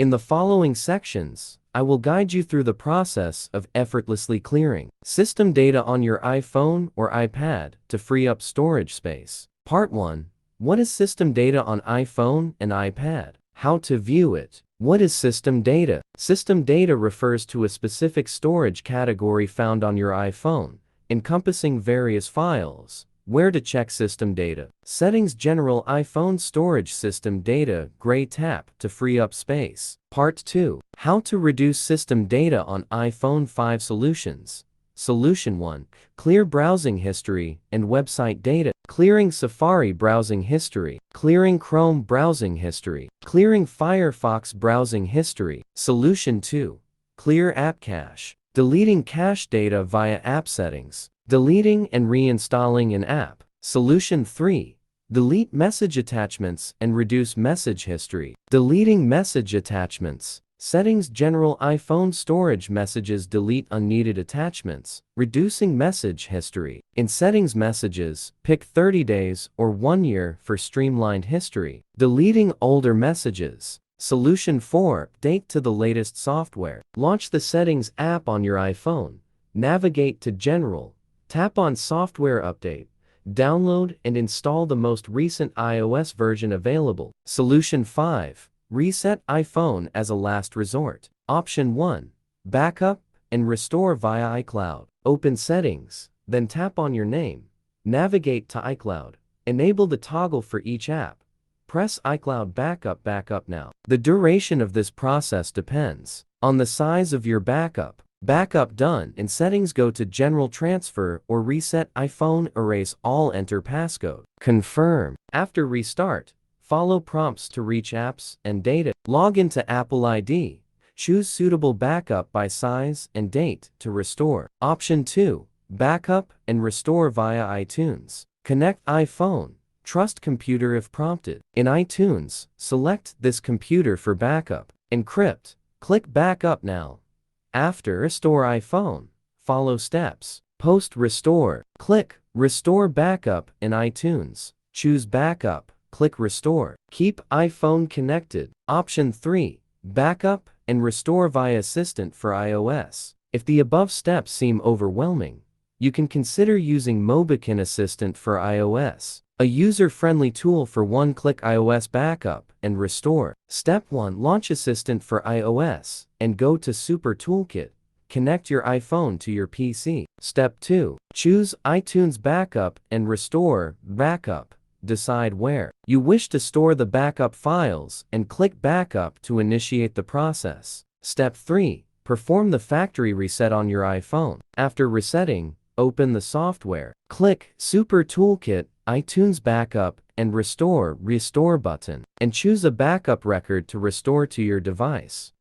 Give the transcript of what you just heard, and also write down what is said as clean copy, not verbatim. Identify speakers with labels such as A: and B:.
A: In the following sections, I will guide you through the process of effortlessly clearing system data on your iPhone or iPad to free up storage space. Part 1. What is system data on iPhone and iPad? How to view it. What is system data? System data refers to a specific storage category found on your iPhone, encompassing various files. Where to check system data. Settings. General iPhone storage. System data. Gray tap to free up space. Part 2. How to reduce system data on iPhone 5 solutions. Solution 1. Clear browsing history and website data. Clearing Safari browsing history. Clearing Chrome browsing history. Clearing Firefox browsing history. Solution 2. Clear app cache. Deleting cache data via app settings. Deleting and reinstalling an app. Solution 3. Delete message attachments and reduce message history. Deleting message attachments. Settings. General iPhone storage messages. Delete unneeded attachments. Reducing message history. In settings. Messages, pick 30 days or 1 year for streamlined history. Deleting older messages. Solution 4. Update to the latest software. Launch the Settings app on your iPhone. Navigate to General. Tap on Software Update. Download and install the most recent iOS version available. Solution 5. Reset iPhone as a last resort. Option 1. Backup and restore via iCloud. Open Settings, then tap on your name. Navigate to iCloud. Enable the toggle for each app. Press iCloud Backup now. The duration of this process depends on the size of your backup. Backup done. In Settings, go to General Transfer or Reset iPhone. Erase all. Enter passcode. Confirm. After restart, follow prompts to reach apps and data. Log into Apple ID. Choose suitable backup by size and date to restore. Option 2. Backup and restore via iTunes. Connect iPhone. Trust computer if prompted. In iTunes, select this computer for backup. Encrypt. Click Backup now. After restore iPhone, follow steps. Post restore. Click Restore Backup in iTunes. Choose Backup. Click Restore. Keep iPhone connected. Option 3. Backup and restore via Assistant for iOS. If the above steps seem overwhelming, you can consider using Mobican Assistant for iOS, a user-friendly tool for one-click iOS backup and restore. Step 1. Launch Assistant for iOS and go to Super Toolkit. Connect your iPhone to your PC. Step 2. Choose iTunes Backup and Restore Backup. Decide where you wish to store the backup files and click Backup to initiate the process. Step 3. Perform the factory reset on your iPhone. After resetting, open the software. Click Super Toolkit, iTunes Backup and Restore button, and choose a backup record to restore to your device.